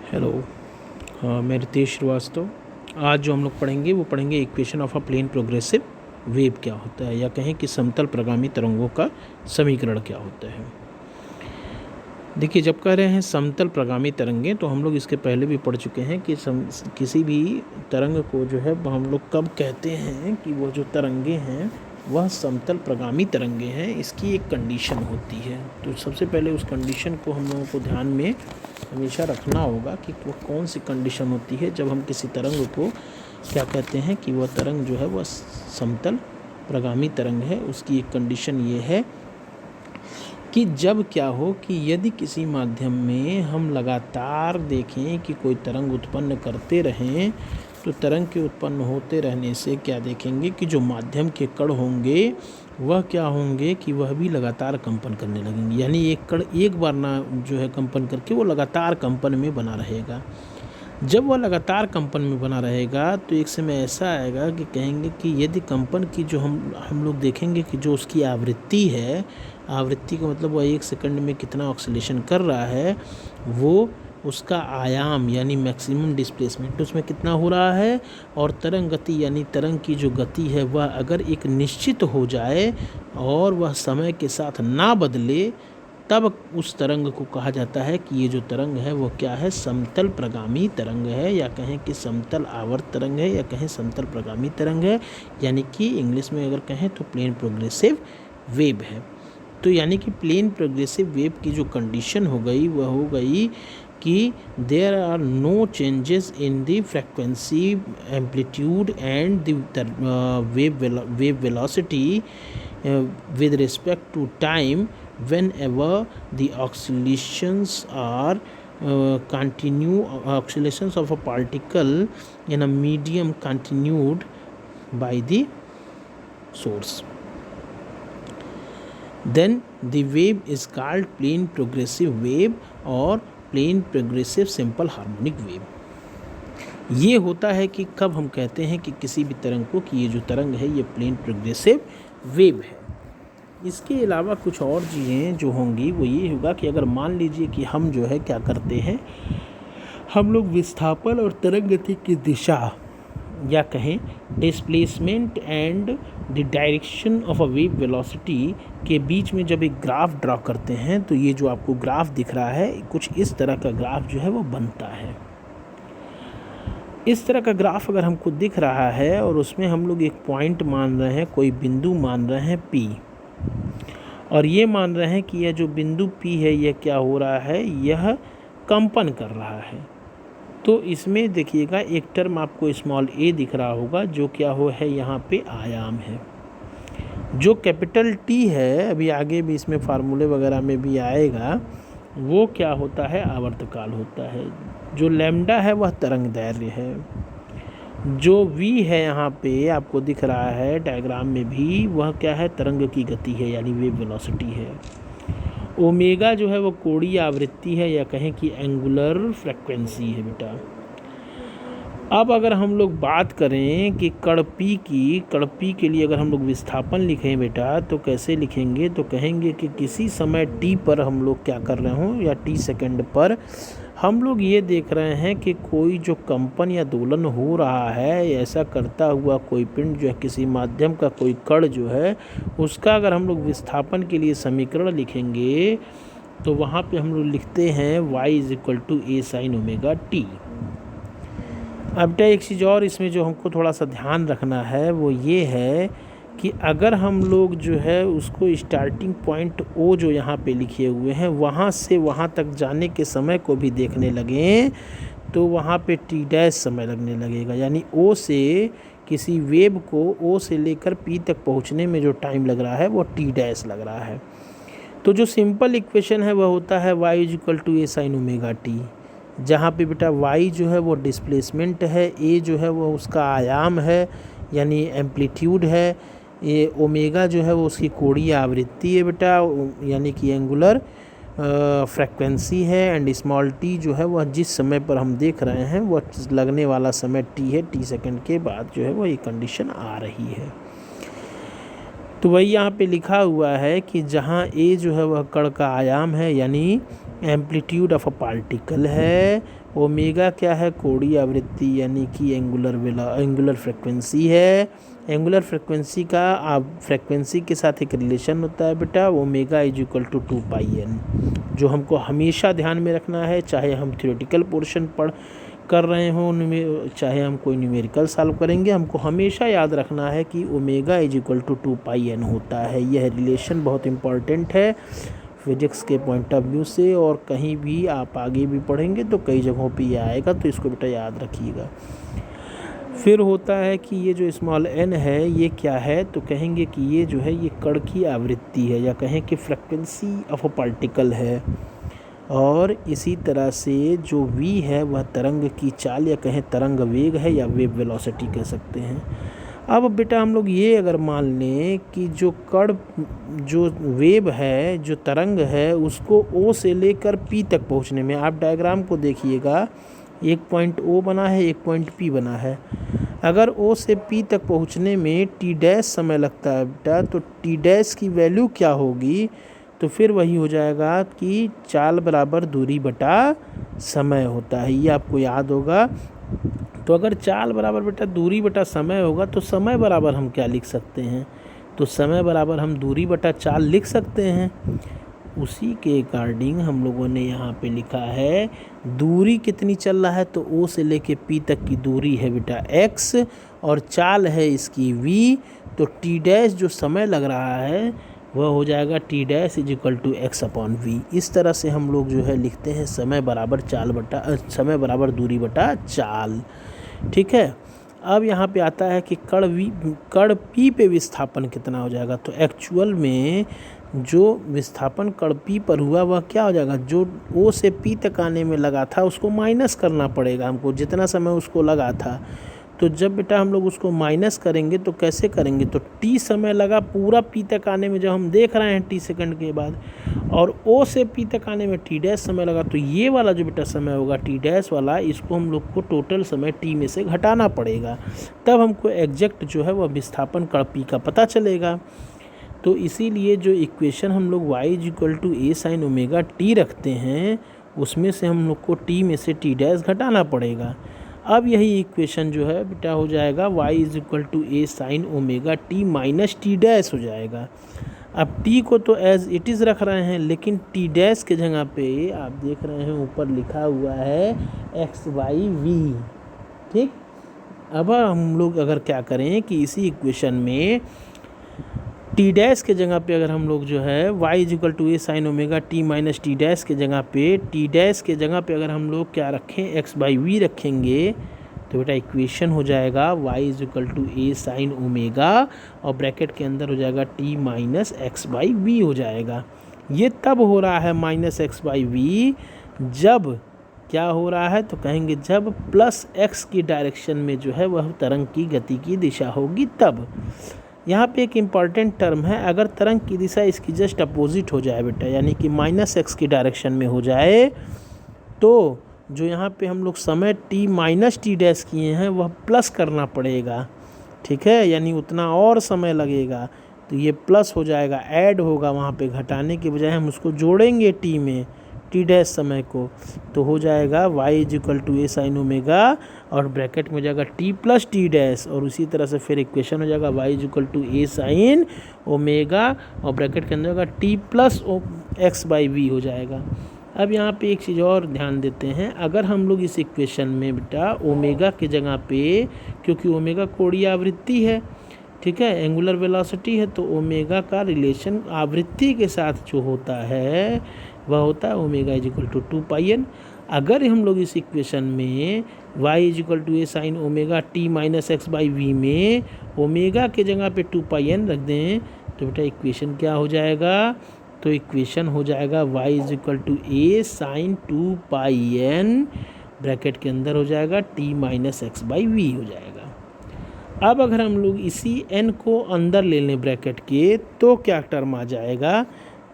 Hello. मैं रितेश श्रीवास्तव। आज जो हम लोग पढ़ेंगे वो पढ़ेंगे equation of a plane progressive wave क्या होता है, या कहें कि समतल प्रगामी तरंगों का समीकरण क्या होता है। देखिए, जब कह रहे हैं समतल प्रगामी तरंगें तो हम लोग इसके पहले भी पढ़ चुके हैं कि किसी भी तरंग को जो है हम लोग कब कहते हैं कि वो जो तरंगे हैं वह समतल प्रगामी तरंगे हैं। इसकी एक कंडीशन होती है, तो सबसे पहले उस कंडीशन को हम लोगों को ध्यान में हमेशा रखना होगा कि वो कौन सी कंडीशन होती है जब हम किसी तरंग को क्या कहते हैं कि वह तरंग जो है वह समतल प्रगामी तरंग है। उसकी एक कंडीशन ये है कि जब क्या हो कि यदि किसी माध्यम में हम लगातार देखें कि कोई तरंग उत्पन्न करते रहें, तो तरंग के उत्पन्न होते रहने से क्या देखेंगे कि जो माध्यम के कण होंगे वह क्या होंगे कि वह भी लगातार कंपन करने लगेंगे। यानी एक कण एक बार ना जो है कंपन करके वो लगातार कंपन में बना रहेगा। जब वह लगातार कंपन में बना रहेगा तो एक समय ऐसा आएगा कि कहेंगे कि यदि कंपन की जो हम लोग देखेंगे कि जो उसकी आवृत्ति है, आवृत्ति का मतलब वह 1 सेकंड में कितना ऑक्सीलेशन कर रहा है, वो उसका आयाम यानी मैक्सिमम डिस्प्लेसमेंट उसमें कितना हो रहा है, और तरंग गति यानी तरंग की जो गति है वह अगर एक निश्चित हो जाए और वह समय के साथ ना बदले, तब उस तरंग को कहा जाता है कि ये जो तरंग है वो क्या है, समतल प्रगामी तरंग है, या कहें कि समतल आवर्त तरंग है, या कहें समतल प्रगामी तरंग है, यानी कि इंग्लिश में अगर कहें तो प्लेन प्रोग्रेसिव वेव है। तो यानी कि प्लेन प्रोग्रेसिव वेव की जो कंडीशन हो गई वह हो गई कि there are no changes in the frequency amplitude and the wave velocity with respect to time whenever the oscillations are oscillations of a particle in a medium continued by the source. Then the wave is called plane progressive wave और plane progressive simple harmonic wave. ये होता है कि कब हम कहते हैं कि किसी भी तरंग को कि ये जो तरंग है ये प्लेन प्रोग्रेसिव वेव है। इसके अलावा कुछ और चीज़ें जो होंगी वो ये होगा कि अगर मान लीजिए कि हम जो है क्या करते हैं, हम लोग विस्थापन और तरंग गति की दिशा या कहें displacement and the direction of a wave velocity के बीच में जब एक ग्राफ ड्रा करते हैं, तो ये जो आपको ग्राफ दिख रहा है कुछ इस तरह का ग्राफ जो है वो बनता है। इस तरह का ग्राफ अगर हमको दिख रहा है और उसमें हम लोग एक पॉइंट मान रहे हैं, कोई बिंदु मान रहे हैं P, और ये मान रहे हैं कि यह जो बिंदु P है यह क्या हो रहा है, यह कंपन कर रहा है। तो इसमें देखिएगा एक टर्म आपको स्मॉल a दिख रहा होगा जो क्या हो है यहाँ पे आयाम है। जो कैपिटल T है, अभी आगे भी इसमें फार्मूले वगैरह में भी आएगा, वो क्या होता है, आवर्तकाल होता है। जो लैम्डा है वह तरंग दैर्घ्य है। जो v है यहाँ पे आपको दिख रहा है डायग्राम में भी, वह क्या है, तरंग की गति है यानी वेव वेलोसिटी है। ओमेगा जो है वो कोणीय आवृत्ति है, या कहें कि एंगुलर फ्रीक्वेंसी है बेटा। अब अगर हम लोग बात करें कि कण P के लिए अगर हम लोग विस्थापन लिखें बेटा तो कैसे लिखेंगे, तो कहेंगे कि किसी समय t पर हम लोग क्या कर रहे हों, या t सेकंड पर हम लोग ये देख रहे हैं कि कोई जो कंपन या दोलन हो रहा है, ऐसा करता हुआ कोई पिंड जो है, किसी माध्यम का कोई कण जो है, उसका अगर हम लोग विस्थापन के लिए समीकरण लिखेंगे तो वहाँ पे हम लोग लिखते हैं y = a sin omega t। अब बेटा एक चीज़ और इसमें जो हमको थोड़ा सा ध्यान रखना है वो ये है कि अगर हम लोग जो है उसको स्टार्टिंग पॉइंट O जो यहाँ पे लिखे हुए हैं वहाँ से वहाँ तक जाने के समय को भी देखने लगें, तो वहाँ पे t' समय लगने लगेगा। यानी O से किसी वेव को O से लेकर P तक पहुँचने में जो टाइम लग रहा है वो t' लग रहा है। तो जो सिंपल इक्वेशन है वह होता है y = a sin omega t, जहाँ पे बेटा y जो है वो डिस्प्लेसमेंट है, a जो है वो उसका आयाम है यानी एम्पलीट्यूड है, ये ओमेगा जो है वो उसकी कोणीय आवृत्ति है बेटा यानी कि एंगुलर फ्रीक्वेंसी है, एंड स्मॉल t जो है वह जिस समय पर हम देख रहे हैं वह लगने वाला समय t है। t सेकंड के बाद जो है वह ये कंडीशन आ रही है। तो वही यहाँ पे लिखा हुआ है कि जहाँ a जो है वह कण का आयाम है यानी एम्पलीट्यूड ऑफ अ पार्टिकल है, ओमेगा क्या है, कोणीय आवृत्ति यानी कि एंगुलर फ्रिक्वेंसी है। एंगुलर फ्रिक्वेंसी का फ्रिक्वेंसी के साथ एक रिलेशन होता है बेटा, omega is equal to 2πn, जो हमको हमेशा ध्यान में रखना है, चाहे हम थ्योरेटिकल पोर्शन कर रहे हों, चाहे हम कोई न्यूमेरिकल सॉल्व करेंगे, हमको हमेशा याद रखना है कि omega is equal to 2πn होता है। यह रिलेशन बहुत इम्पॉर्टेंट है फिजिक्स के पॉइंट ऑफ व्यू से, और कहीं भी आप आगे भी पढ़ेंगे तो कई जगहों पे ये आएगा, तो इसको बेटा याद रखिएगा। फिर होता है कि ये जो स्मॉल n है ये क्या है, तो कहेंगे कि ये जो है ये कण की आवृत्ति है, या कहें कि फ्रिक्वेंसी ऑफ अ पार्टिकल है। और इसी तरह से जो v है वह तरंग की चाल, या कहें तरंग वेग है, या वेव वेलोसिटी कह सकते हैं। अब बेटा हम लोग ये अगर मान लें कि जो कण, जो वेव है, जो तरंग है, उसको O से लेकर P तक पहुंचने में, आप डायग्राम को देखिएगा, एक पॉइंट O बना है, एक पॉइंट P बना है। अगर O से P तक पहुंचने में t डैश समय लगता है बेटा, तो t डैश की वैल्यू क्या होगी, तो फिर वही हो जाएगा कि चाल बराबर दूरी बटा समय होता है, ये आपको याद होगा। तो अगर चाल बराबर बेटा दूरी बटा समय होगा, तो समय बराबर हम क्या लिख सकते हैं, तो समय बराबर हम दूरी बटा चाल लिख सकते हैं। उसी के अकॉर्डिंग हम लोगों ने यहाँ पे लिखा है दूरी कितनी चल रहा है, तो O से लेके P तक की दूरी है बेटा x, और चाल है इसकी v, तो t डैश जो समय लग रहा है वह हो जाएगा t dash is equal to x upon v। इस तरह से हम लोग जो है लिखते हैं समय बराबर समय बराबर दूरी बटा चाल। ठीक है। अब यहाँ पे आता है कि कण P पे विस्थापन कितना हो जाएगा, तो एक्चुअल में जो विस्थापन कण P पर हुआ वह क्या हो जाएगा, जो O से P तक आने में लगा था उसको माइनस करना पड़ेगा हमको, जितना समय उसको लगा था। तो जब बेटा हम लोग उसको माइनस करेंगे तो कैसे करेंगे, तो t समय लगा पूरा P तक आने में, जब हम देख रहे हैं t सेकंड के बाद, और O से P तक आने में t डैश समय लगा, तो ये वाला जो बेटा समय होगा t डैश वाला, इसको हम लोग को टोटल समय t में से घटाना पड़ेगा, तब हमको एग्जैक्ट जो है वह विस्थापन कण P का पता चलेगा। तो इसीलिए जो इक्वेशन हम लोग y is equal to a sine omega t रखते हैं, उसमें से हम लोग को t में से t डैश घटाना पड़ेगा। अब यही इक्वेशन जो है बेटा हो जाएगा y is equal to a sine omega t minus t dash हो जाएगा। अब t को तो एज इट इज़ रख रहे हैं, लेकिन t डैश के जगह पे आप देख रहे हैं ऊपर लिखा हुआ है x y v। ठीक। अब हम लोग अगर क्या करें कि इसी इक्वेशन में टी डैश के जगह पे अगर हम लोग जो है y is equal to a sine omega t minus t dash के जगह पे, टी डैश के जगह पे अगर हम लोग क्या रखें, x बाई वी रखेंगे, तो बेटा इक्वेशन हो जाएगा y is equal to a sine omega, और ब्रैकेट के अंदर हो जाएगा t minus x by v हो जाएगा। ये तब हो रहा है माइनस एक्स बाई वी, जब क्या हो रहा है, तो कहेंगे जब प्लस x की डायरेक्शन में जो है वह तरंग की गति की दिशा होगी तब। यहाँ पे एक इम्पॉर्टेंट टर्म है, अगर तरंग की दिशा इसकी जस्ट अपोजिट हो जाए बेटा, यानी कि माइनस एक्स की डायरेक्शन में हो जाए, तो जो यहाँ पे हम लोग समय t माइनस टी डैश किए हैं वह प्लस करना पड़ेगा। ठीक है, यानी उतना और समय लगेगा, तो ये प्लस हो जाएगा, ऐड होगा, वहाँ पे घटाने के बजाय हम उसको जोड़ेंगे t में, टी डैश समय को, तो हो जाएगा y is equal to a sine omega, और ब्रैकेट में हो जाएगा t प्लस टी डैश, और उसी तरह से फिर इक्वेशन हो जाएगा y is equal to a sine omega, और ब्रैकेट के अंदर होगा t plus x by v हो जाएगा। अब यहाँ पे एक चीज़ और ध्यान देते हैं, अगर हम लोग इस इक्वेशन में बेटा ओमेगा के जगह पे, क्योंकि ओमेगा कोणीय आवृत्ति है, ठीक है, एंगुलर वेलोसिटी है, तो ओमेगा का रिलेशन आवृत्ति के साथ जो होता है वह होता है omega is equal to 2πn। अगर हम लोग इस इक्वेशन में y is equal to a sine omega t minus x by v में ओमेगा के जगह पे 2πn रख दें, तो बेटा इक्वेशन क्या हो जाएगा, तो इक्वेशन हो जाएगा y is equal to a sine 2πn, bracket के अंदर हो जाएगा t minus x by v हो जाएगा। अब अगर हम लोग इसी n को अंदर ले लें ब्रैकेट के, तो क्या टर्म आ जाएगा,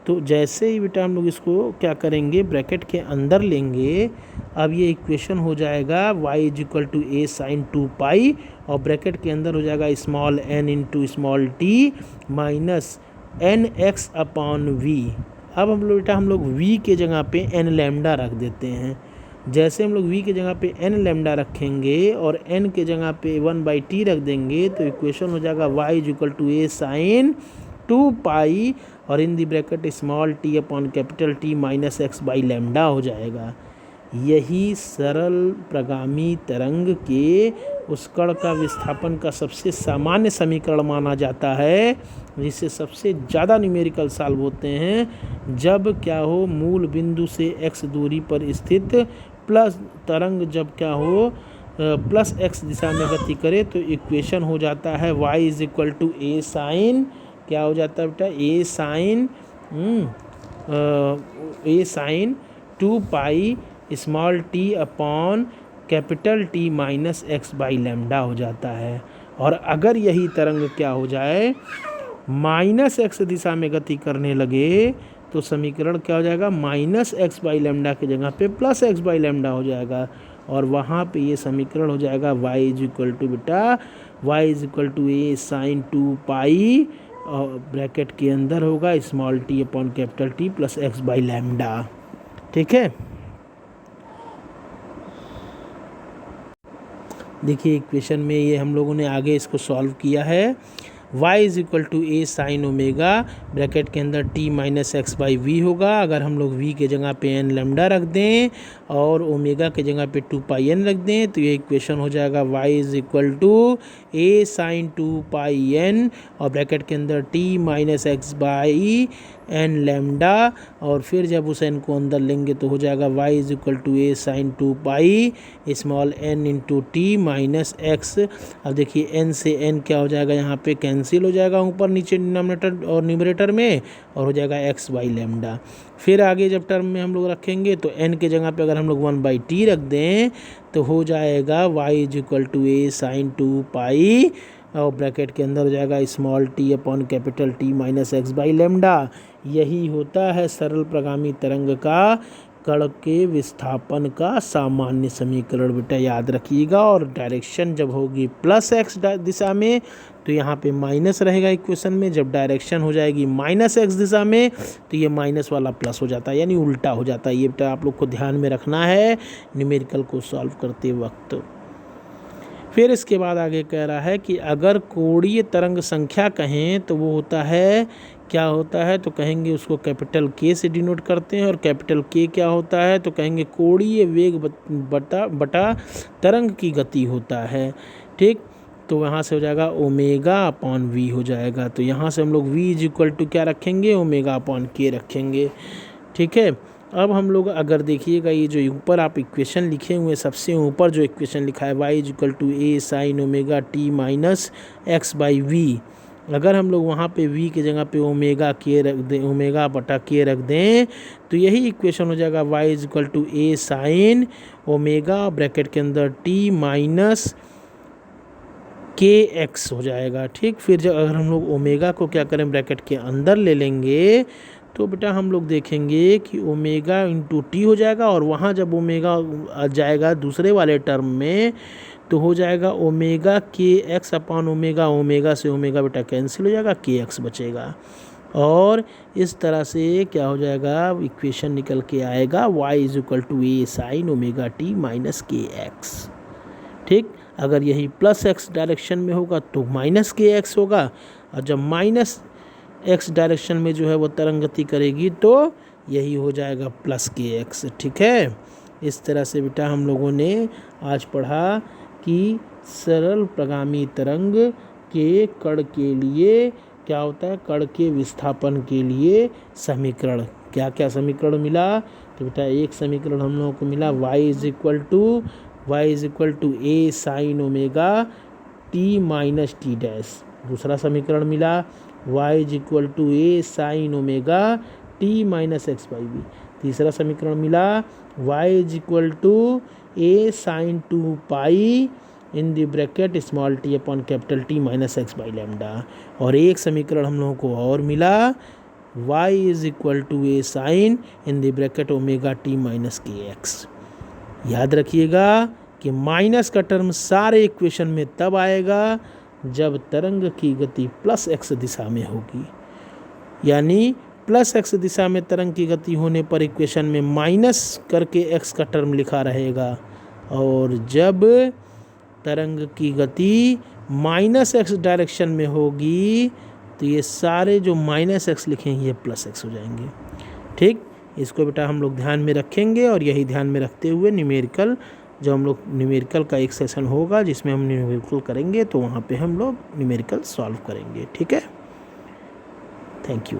तो जैसे ही बेटा हम लोग इसको क्या करेंगे, ब्रैकेट के अंदर लेंगे, अब ये इक्वेशन हो जाएगा y is equal to a sine 2π, और ब्रैकेट के अंदर हो जाएगा small n into small t minus n x upon v. अब हम लोग v के जगह पे n लैम्डा रख देते हैं। जैसे हम लोग v के जगह पे n लैम्डा रखेंगे और n के जगह पे 1/t रख देंगे तो इक्वेशन हो जाएगा y = a sin 2 और in the bracket small t upon capital T minus x by lambda हो जाएगा। यही सरल प्रगामी तरंग के उस कण का विस्थापन का सबसे सामान्य समीकरण माना जाता है, जिससे सबसे ज़्यादा न्यूमेरिकल सॉल्व होते हैं जब क्या हो, मूल बिंदु से x दूरी पर स्थित प्लस तरंग जब क्या हो प्लस x दिशा में गति करे तो इक्वेशन हो जाता है y = a साइन, क्या हो जाता है बेटा, a sine 2 small t upon capital T minus x by lambda हो जाता है। और अगर यही तरंग क्या हो जाए माइनस x दिशा में गति करने लगे तो समीकरण क्या हो जाएगा, माइनस x बाई लैम्डा की जगह पे प्लस x बाई लैम्डा हो जाएगा और वहाँ पे ये समीकरण हो जाएगा y = a साइन 2 और ब्रैकेट के अंदर होगा small t upon capital T plus x by lambda. ठीक है, देखिए इक्वेशन में ये हम लोगों ने आगे इसको सॉल्व किया है। y = a sine omega bracket के अंदर t minus x by v होगा। अगर हम लोग v के जगह पे n लैम्डा रख दें और ओमेगा के जगह पे 2πn रख दें तो ये इक्वेशन हो जाएगा y = a साइन 2πn और ब्रैकेट के अंदर t minus x by n lambda और फिर जब उस n को अंदर लेंगे तो हो जाएगा y = a sine 2 small n into t minus x। अब देखिए n से n क्या हो जाएगा, यहाँ पे कैंसिल हो जाएगा ऊपर नीचे डिनोमिनेटर और न्यूमरेटर में और हो जाएगा x बाई लैम्डा। फिर आगे जब टर्म में हम लोग रखेंगे तो n के जगह पे अगर हम लोग 1/t रख दें तो हो जाएगा y = a साइन 2 और ब्रैकेट के अंदर हो जाएगा small t upon capital T minus x by lambda. यही होता है सरल प्रगामी तरंग का कण के विस्थापन का सामान्य समीकरण। बेटा याद रखिएगा, और डायरेक्शन जब होगी प्लस x दिशा में तो यहाँ पे माइनस रहेगा इक्वेशन में, जब डायरेक्शन हो जाएगी माइनस x दिशा में तो ये माइनस वाला प्लस हो जाता है, यानी उल्टा हो जाता है। ये बेटा आप लोग को ध्यान में रखना है न्यूमेरिकल को सॉल्व करते वक्त। फिर इसके बाद आगे कह रहा है कि अगर कोणीय तरंग संख्या कहें तो वो होता है, क्या होता है तो कहेंगे उसको कैपिटल K से डिनोट करते हैं, और कैपिटल K क्या होता है तो कहेंगे कोणीय वेग बटा तरंग की गति होता है। ठीक, तो वहाँ से हो जाएगा ओमेगा अपॉन v हो जाएगा। तो यहाँ से हम लोग v = क्या रखेंगे, ओमेगा अपॉन k रखेंगे। ठीक है, अब हम लोग अगर देखिएगा ये जो ऊपर आप इक्वेशन लिखे हुए सबसे ऊपर जो इक्वेशन लिखा है y = a sine omega t minus x by v, अगर हम लोग वहाँ पे v की जगह पे ओमेगा k रख दें, ओमेगा बटा k रख दें तो यही इक्वेशन हो जाएगा y = a sine omega bracket के अंदर t माइनस kx हो जाएगा। ठीक, फिर जब अगर हम लोग ओमेगा को क्या करें ब्रैकेट के अंदर ले लेंगे तो बेटा हम लोग देखेंगे कि ओमेगा इंटू टी हो जाएगा, और वहाँ जब ओमेगा आ जाएगा दूसरे वाले टर्म में तो हो जाएगा ओमेगा के एक्स अपॉन ओमेगा, ओमेगा से ओमेगा बेटा कैंसिल हो जाएगा, के एक्स बचेगा। और इस तरह से क्या हो जाएगा, इक्वेशन निकल के आएगा y = a sine omega t minus k x. ठीक, अगर यही प्लस x डायरेक्शन में होगा तो माइनस के एक्स होगा, और जब माइनस x डायरेक्शन में जो है वो तरंग गति करेगी तो यही हो जाएगा प्लस के एक्स। ठीक है, इस तरह से बेटा हम लोगों ने आज पढ़ा कि सरल प्रगामी तरंग के कण के लिए क्या होता है, कण के विस्थापन के लिए समीकरण, क्या क्या समीकरण मिला। तो बेटा एक समीकरण हम लोगों को मिला y = a sine omega t minus t dash. दूसरा समीकरण मिला y = a sine omega t minus x by v. तीसरा समीकरण मिला y = a sine 2 in the bracket small t upon capital T minus x by lambda. और एक समीकरण हम लोगों को और मिला y = a sine in the bracket omega t minus k x. याद रखिएगा कि माइनस का टर्म सारे इक्वेशन में तब आएगा जब तरंग की गति प्लस x दिशा में होगी, यानी प्लस एक्स दिशा में तरंग की गति होने पर इक्वेशन में माइनस करके एक्स का टर्म लिखा रहेगा, और जब तरंग की गति माइनस एक्स डायरेक्शन में होगी तो ये सारे जो माइनस एक्स लिखेंगे ये प्लस एक्स हो जाएंगे। ठीक, इसको बेटा हम लोग ध्यान में रखेंगे, और यही ध्यान में रखते हुए न्यूमेरिकल, जब हम लोग न्यूमेरिकल का एक सेशन होगा जिसमें हम न्यूमेरिकल करेंगे तो वहाँ पे हम लोग न्यूमेरिकल सॉल्व करेंगे। ठीक है, थैंक यू।